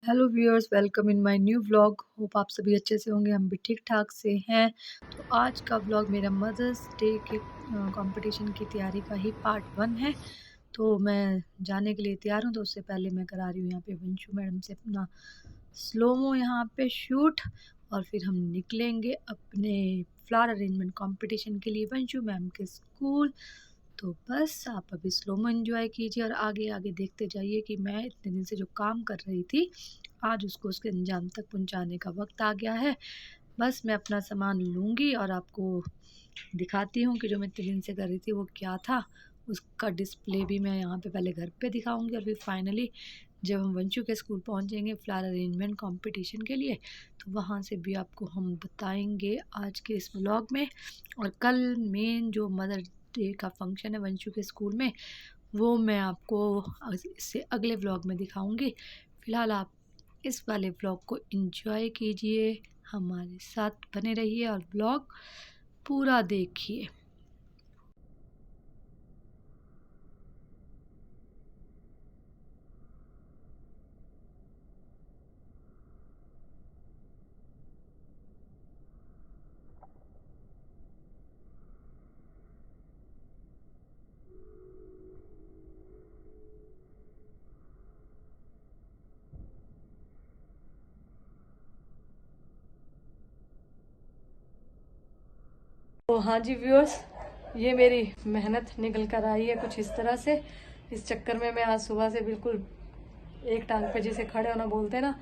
Hello viewers, welcome in my new vlog. Hope आप सभी अच्छे से होंगे, हम भी ठीक ठाक से हैं। तो आज का व्लॉग मेरा मदर्स डे के कंपटीशन की तैयारी का ही पार्ट 1 है। तो मैं जाने के लिए तैयार हूँ। तो उससे पहले मैं करा रही हूँ यहाँ पे वंशु मैडम से अपना स्लोमो यहाँ पे शूट, और फिर हम निकलेंगे अपने फ्लावर अरेंजमेंट कंपटीशन के लिए वंशु मैम के स्कूल। तो बस आप अभी स्लोमो एंजॉय कीजिए और आगे आगे देखते जाइए कि मैं इतने दिन से जो काम कर रही थी, आज उसको उसके अंजाम तक पहुंचाने का वक्त आ गया है। बस मैं अपना सामान लूँगी और आपको दिखाती हूँ कि जो मैं इतने दिन से कर रही थी वो क्या था। उसका डिस्प्ले भी मैं यहाँ पे पहले घर पे दिखाऊंगी, और फिर फाइनली जब हम वंशु के स्कूल पहुँचेंगे फ्लावर अरेंजमेंट कंपटीशन के लिए, तो वहाँ से भी आपको हम बताएंगे आज के इस व्लॉग में। और कल मेन जो मदर डे का फंक्शन है वंशु के स्कूल में, वो मैं आपको इससे अगले व्लॉग में दिखाऊंगी। फ़िलहाल आप इस वाले व्लॉग को एंजॉय कीजिए, हमारे साथ बने रहिए और व्लॉग पूरा देखिए। तो हाँ जी व्यूअर्स, ये मेरी मेहनत निकल कर आई है कुछ इस तरह से। इस चक्कर में मैं आज सुबह से बिल्कुल एक टांग पे जिसे खड़े होना बोलते हैं ना,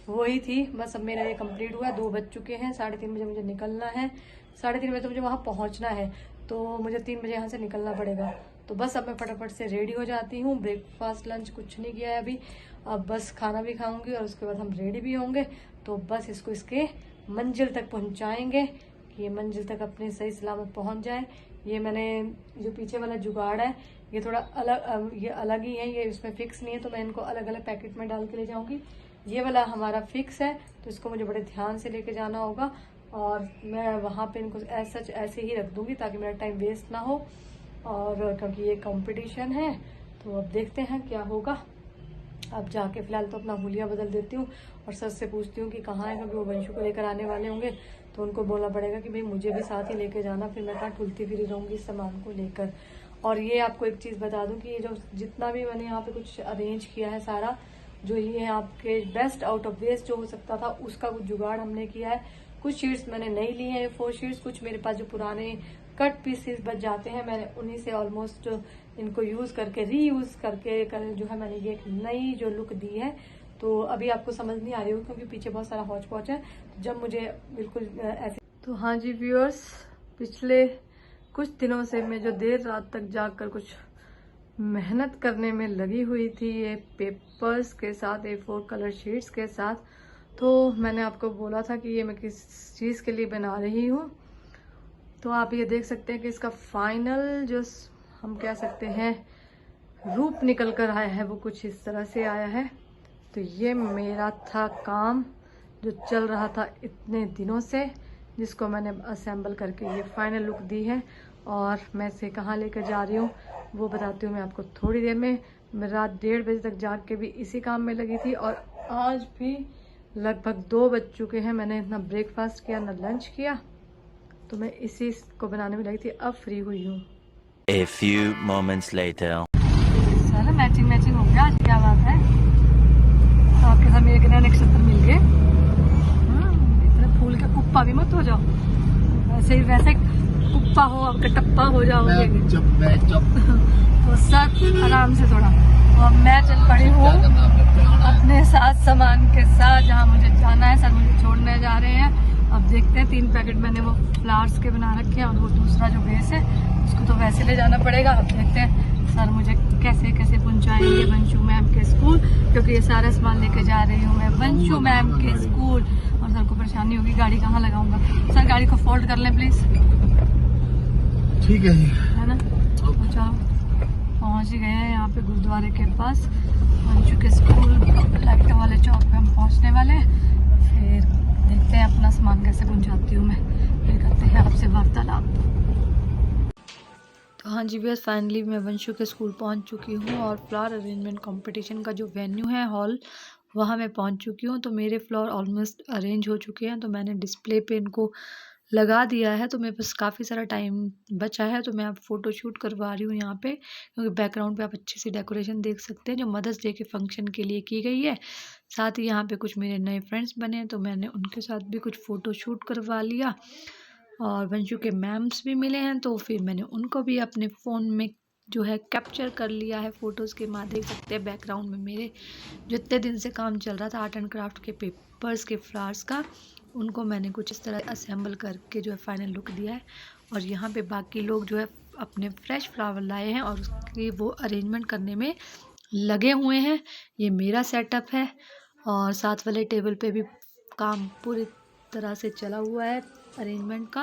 वही थी। बस अब मेरा ये कंप्लीट हुआ, 2 बज चुके हैं, 3:30 बजे मुझे निकलना है। 3:30 बजे तो मुझे वहाँ पहुँचना है, तो मुझे 3 बजे यहाँ से निकलना पड़ेगा। तो बस अब मैं फटाफट से रेडी हो जाती हूँ। ब्रेकफास्ट लंच कुछ नहीं किया है अभी, अब बस खाना भी खाऊंगी और उसके बाद हम रेडी भी होंगे। तो बस इसको इसके मंजिल तक पहुँचाएंगे कि ये मंजिल तक अपने सही सलामत पहुँच जाए। ये मैंने जो पीछे वाला जुगाड़ है, ये थोड़ा अलग, ये अलग ही है, ये इसमें फिक्स नहीं है, तो मैं इनको अलग अलग पैकेट में डाल के ले जाऊंगी। ये वाला हमारा फिक्स है, तो इसको मुझे बड़े ध्यान से लेके जाना होगा, और मैं वहाँ पे इनको ऐसे ही रख दूंगी ताकि मेरा टाइम वेस्ट ना हो। और क्योंकि ये कंपटीशन है, तो अब देखते हैं क्या होगा। अब जाके फिलहाल तो अपना हुलिया बदल देती हूँ और सर से पूछती हूँ कि कहाँ है, क्योंकि वो वंशु को लेकर आने वाले होंगे, तो उनको बोलना पड़ेगा कि भाई मुझे भी साथ ही लेके जाना, फिर मैं कहाँ ठुलती फिरी रहूँगी इस सामान को लेकर। और ये आपको एक चीज़ बता दूँ कि ये जो जितना भी मैंने यहाँ पे कुछ अरेंज किया है सारा, जो ये आपके बेस्ट आउट ऑफ वेस्ट जो हो सकता था उसका कुछ जुगाड़ हमने किया है। कुछ शीट्स मैंने नई ली हैं, 4 शीट्स, कुछ मेरे पास जो पुराने कट पीसेस बच जाते हैं, मैंने उन्हीं से ऑलमोस्ट इनको यूज करके रीयूज करके जो है मैंने ये एक नई जो लुक दी है। तो अभी आपको समझ नहीं आ रही हो क्योंकि पीछे बहुत सारा हौच पौच है, तो जब मुझे बिल्कुल ऐसे। तो हाँ जी व्यूअर्स, पिछले कुछ दिनों से मैं जो देर रात तक जाकर कुछ मेहनत करने में लगी हुई थी ये पेपर्स के साथ, A4 कलर शीट्स के साथ, तो मैंने आपको बोला था कि ये मैं किस चीज़ के लिए बना रही हूँ। तो आप ये देख सकते हैं कि इसका फाइनल जो हम कह सकते हैं रूप निकल कर आया है, वो कुछ इस तरह से आया है। तो ये मेरा था काम जो चल रहा था इतने दिनों से, जिसको मैंने असेंबल करके ये फाइनल लुक दी है। और मैं इसे कहाँ लेकर जा रही हूँ वो बताती हूँ मैं आपको थोड़ी देर में। मैं रात 1:30 बजे तक जाग के भी इसी काम में लगी थी, और आज भी लगभग 2 बज चुके हैं। मैंने ना ब्रेकफास्ट किया ना लंच किया, तो मैं इसी को बनाने में लगी थी। अब फ्री हुई हूँ। A few moments later. सारा मैचिंग हो गया आज, क्या बात है। तो आपके साथ मेरे कितने नक्षत्र मिल गए। इतने फूल का कुप्पा भी मत हो जाओ, वैसे कुप्पा हो, आपका टप्पा हो जाओगे। तो सर आराम से थोड़ा। और मैं चल पड़ी हूँ अपने साथ सामान के साथ जहाँ मुझे जाना है। सर मुझे छोड़ने जा रहे हैं। अब देखते हैं, 3 पैकेट मैंने वो फ्लावर्स के बना रखे हैं, और वो दूसरा जो बेस है उसको तो वैसे ले जाना पड़ेगा। अब देखते हैं सर मुझे कैसे कैसे पहुंचाएंगे वंशु मैम के स्कूल, क्योंकि ये सारा सामान लेके जा रही हूँ मैं वंशु मैम के स्कूल। और सर को परेशानी होगी, गाड़ी कहाँ लगाऊंगा। सर गाड़ी को फोल्ड कर लें प्लीज। ठीक है जी, है ना। तो चलो पहुँच ही गए हैं यहाँ पे गुरुद्वारे के पास, वंशु के स्कूल लाइट वाले चौक पे हम पहुँचने वाले हैं। फिर देखते हैं अपना सामान कैसे पहुंचाती हूँ मैं, फिर करते हैं आपसे वार्तालाप। तो हाँ जी बस फाइनली मैं वंशु के स्कूल पहुंच चुकी हूँ, और फ्लावर अरेंजमेंट कंपटीशन का जो वेन्यू है, हॉल, वहाँ मैं पहुँच चुकी हूँ। तो मेरे फ्लावर ऑलमोस्ट अरेंज हो चुके हैं, तो मैंने डिस्प्ले पे इनको लगा दिया है। तो मेरे पास काफ़ी सारा टाइम बचा है, तो मैं अब फ़ोटो शूट करवा रही हूँ यहाँ पे, क्योंकि बैकग्राउंड पे आप अच्छी सी डेकोरेशन देख सकते हैं जो मदर्स डे के फंक्शन के लिए की गई है। साथ ही यहाँ पे कुछ मेरे नए फ्रेंड्स बने हैं, तो मैंने उनके साथ भी कुछ फ़ोटो शूट करवा लिया। और वंशु के मैम्स भी मिले हैं, तो फिर मैंने उनको भी अपने फ़ोन में जो है कैप्चर कर लिया है फ़ोटोज़ के माध्यम। देख सकते हैं बैकग्राउंड में मेरे जो इतने दिन से काम चल रहा था आर्ट एंड क्राफ्ट के पेपर्स के फ्लावर्स का, उनको मैंने कुछ इस तरह असेंबल करके जो है फाइनल लुक दिया है। और यहाँ पे बाकी लोग जो है अपने फ्रेश फ्लावर लाए हैं और उसके वो अरेंजमेंट करने में लगे हुए हैं। ये मेरा सेटअप है और साथ वाले टेबल पे भी काम पूरी तरह से चला हुआ है अरेंजमेंट का।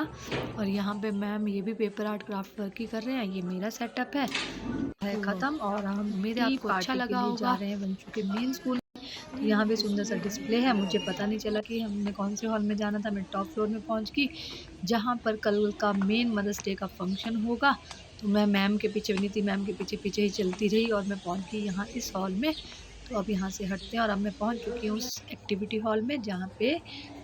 और यहाँ पे मैम ये भी पेपर आर्ट क्राफ्ट वर्क ही कर रहे हैं। ये मेरा सेटअप है ख़त्म। और हम उम्मीद है आपको अच्छा लगा होगा। जा रहे हैं बंचू के मेन स्कूल। तो यहाँ भी सुंदर सा डिस्प्ले है। मुझे पता नहीं चला कि हमने कौन से हॉल में जाना था। मैं टॉप फ्लोर में पहुँच गई, जहाँ पर कल का मेन मदर्स डे का फंक्शन होगा। तो मैं मैम के पीछे, विनीति मैम के पीछे पीछे ही चलती रही और मैं पहुँच गई यहाँ इस हॉल में। तो अब यहाँ से हटते हैं और अब मैं पहुँच चुकी हूँ उस एक्टिविटी हॉल में, जहाँ पे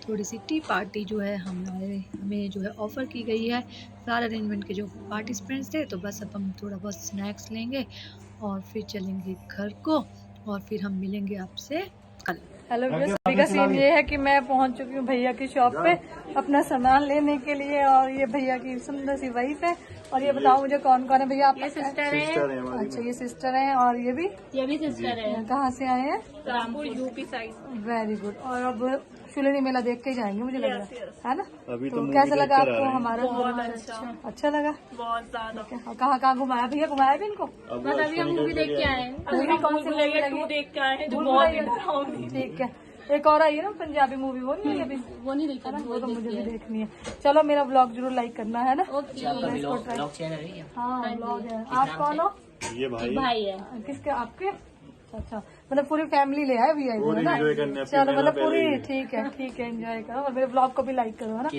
थोड़ी सी टी पार्टी जो है हमें जो है ऑफ़र की गई है फ्लावर अरेंजमेंट के जो पार्टिसिपेंट्स थे। तो बस अब हम थोड़ा बहुत स्नैक्स लेंगे और फिर चलेंगे घर को और फिर हम मिलेंगे आपसे कल। हेलो व्यूअर्स, अभी का सीन ये है कि मैं पहुंच चुकी हूँ भैया की शॉप पे अपना सामान लेने के लिए। और ये भैया की सुंदर सी वाइफ है। और ये बताओ मुझे कौन कौन है भैया? आप सिस्टर है। अच्छा, ये सिस्टर है और ये भी सिस्टर है। कहाँ से आए हैं? Rampur UP side. Very good. और अब शुलिनी मेला देख के जाएंगे मुझे लग रहा है ना? अभी तो कैसा लगा आपको हमारा? अच्छा लगा, बहुत ज्यादा। कहाँ कहाँ घुमाया भैया? घुमाया भी इनको? बस अभी हम मूवी देख के आए हैं। मूवी कौन सी मूवी लगी? देख के आए हैं जो भूल बहुत भुलैया। ठीक है, एक और आई है ना पंजाबी मूवी, वो नहीं है अभी? वो नहीं देखा ना, वो तो मुझे भी देखनी है। चलो मेरा ब्लॉग जरूर लाइक करना है ना? हाँ ब्लॉग है। आप कौन हो? ये भाई है। किसके? आपके? अच्छा, मतलब पूरी फैमिली ले आए भी आई है ना? चलो मतलब पूरी, ठीक है एंजॉय करो और मेरे ब्लॉग को भी लाइक करो है ना?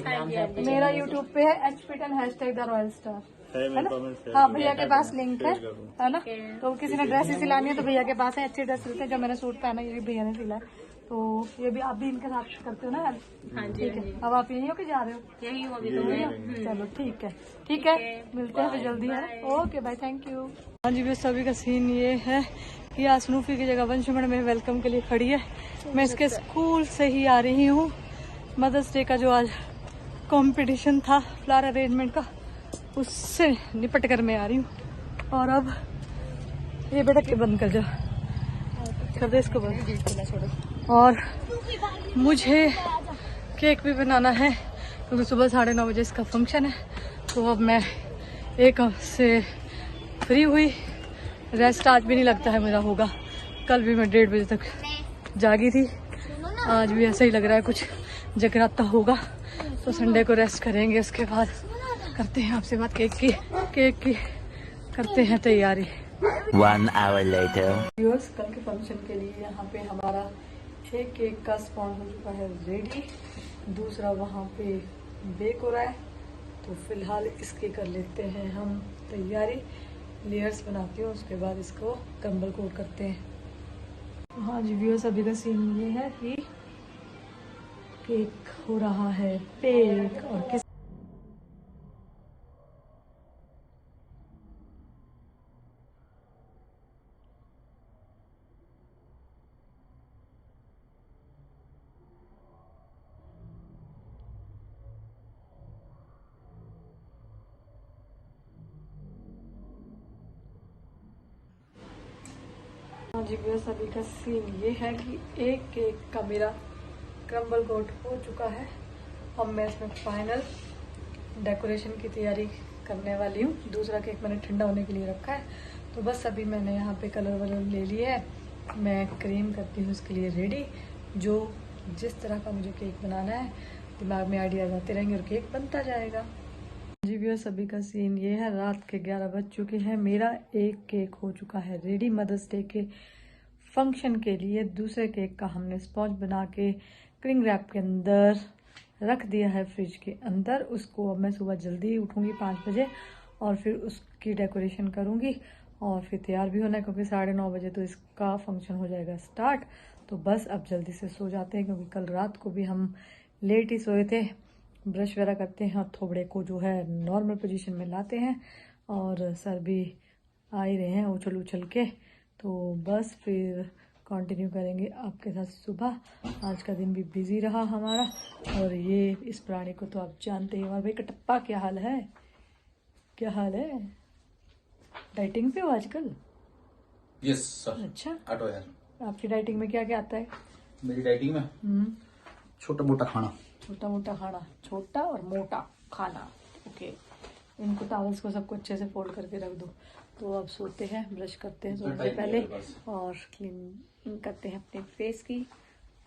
मेरा यूट्यूब पे है #HPTN #The Royal Star है ना? हाँ, भैया के पास लिंक है ना? तो किसी ने ड्रेस सिलानी है तो भैया के पास है, अच्छी ड्रेस सिलते हैं। जो मैंने सूट पहना ये भी भैया ने सिला है। तो ये भी आप भी इनके साथ करते हो ना हेल्प? हाँ जी, ठीक है। अब आप यहीं हो कि जा रहे हो? यही हो अभी तो। चलो ठीक है, मिलते हैं फिर जल्दी है। Okay bye, thank you. हाँ जी, बस सभी का सीन ये है कि आज स्नूफी की जगह वंशु मैडम मेरे वेलकम के लिए खड़ी है। मैं इसके स्कूल से ही आ रही हूँ। मदर्स डे का जो आज कंपटीशन था फ्लावर अरेंजमेंट का, उससे निपट कर मैं आ रही हूँ। और अब ये बेटा के बंद कर जाओ, कर दे इसको बंद। और मुझे केक भी बनाना है क्योंकि सुबह 9:30 बजे इसका फंक्शन है। तो अब मैं 1 से फ्री हुई। रेस्ट आज भी नहीं लगता है मेरा होगा। कल भी मैं 1:30 बजे तक जागी थी। आज भी ऐसा ही लग रहा है कुछ जगराता होगा। तो संडे को रेस्ट करेंगे, उसके बाद करते हैं आपसे बात। केक की करते हैं तैयारी। 1 hour later. कल के फंक्शन के लिए यहाँ पे हमारा एक केक का स्पॉन हो चुका है रेडी, दूसरा वहाँ पे बेक हो रहा है। तो फिलहाल इसकी कर लेते हैं हम तैयारी। लेयर्स बनाती हूँ, उसके बाद इसको क्रम्बल कोट करते हैं। हाँ जी व्यूअर्स, अभी का सीन ये है कि केक हो रहा है बेक। और किस हाँ जी व्यूअर्स, अभी का सीन ये है कि एक केक का मेरा क्रम्बल कोट हो चुका है। अब मैं इसमें फाइनल डेकोरेशन की तैयारी करने वाली हूँ। दूसरा केक मैंने ठंडा होने के लिए रखा है। तो बस अभी मैंने यहाँ पे कलर वलर ले लिया है। मैं क्रीम करती हूँ उसके लिए रेडी। जो जिस तरह का मुझे केक बनाना है दिमाग में आइडियाज आते रहेंगे और केक बनता जाएगा। जी व्यूअर्स, अभी का सीन ये है, रात के 11 बज चुके हैं। मेरा एक केक हो चुका है रेडी मदर्स डे के फंक्शन के लिए। दूसरे केक का हमने स्पॉन्ज बना के क्लिंग रैप के अंदर रख दिया है फ्रिज के अंदर। उसको अब मैं सुबह जल्दी उठूंगी 5 बजे और फिर उसकी डेकोरेशन करूंगी और फिर तैयार भी होना है क्योंकि 9:30 बजे तो इसका फंक्शन हो जाएगा स्टार्ट। तो बस अब जल्दी से सो जाते हैं, क्योंकि कल रात को भी हम लेट ही सोए थे। ब्रश वगैरह करते हैं और थोबड़े को जो है नॉर्मल पोजीशन में लाते हैं, और सर भी आ ही रहे हैं उछल उछल के। तो बस फिर कंटिन्यू करेंगे आपके साथ सुबह। आज का दिन भी बिजी रहा हमारा। और ये इस प्राणी को तो आप जानते ही। और भाई कटप्पा, क्या हाल है? क्या हाल है? डाइटिंग पे हो आजकल? Yes sir. अच्छा, ऑटो यार। आपकी डाइटिंग में क्या क्या आता है? मेरी डाइटिंग में छोटा मोटा खाना। छोटा मोटा खाना, छोटा और मोटा खाना। ओके, इनको टॉवल्स को सबको अच्छे से फोल्ड करके रख दो। तो अब सोते हैं, ब्रश करते हैं सोने से पहले और क्लीन करते हैं अपने फेस की।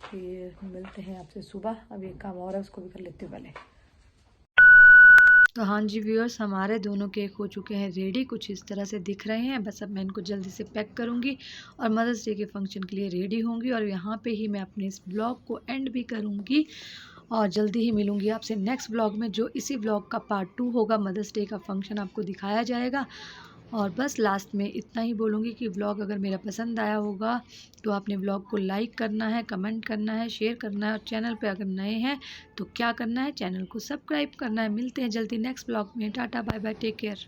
फिर मिलते हैं आपसे सुबह। अब एक काम और है, उसको भी कर लेते हैं पहले। तो हाँ जी व्यूअर्स, हमारे दोनों केक हो चुके हैं रेडी, कुछ इस तरह से दिख रहे हैं। बस अब मैं इनको जल्दी से पैक करूँगी और मदर्स डे के फंक्शन के लिए रेडी होंगी। और यहाँ पे ही मैं अपने इस ब्लॉग को एंड भी करूँगी और जल्दी ही मिलूँगी आपसे नेक्स्ट ब्लॉग में, जो इसी ब्लॉग का पार्ट 2 होगा। मदर्स डे का फंक्शन आपको दिखाया जाएगा। और बस लास्ट में इतना ही बोलूँगी कि व्लॉग अगर मेरा पसंद आया होगा तो आपने व्लॉग को लाइक करना है, कमेंट करना है, शेयर करना है, और चैनल पे अगर नए हैं तो क्या करना है, चैनल को सब्सक्राइब करना है। मिलते हैं जल्दी नेक्स्ट व्लॉग में। Tata bye bye, take care.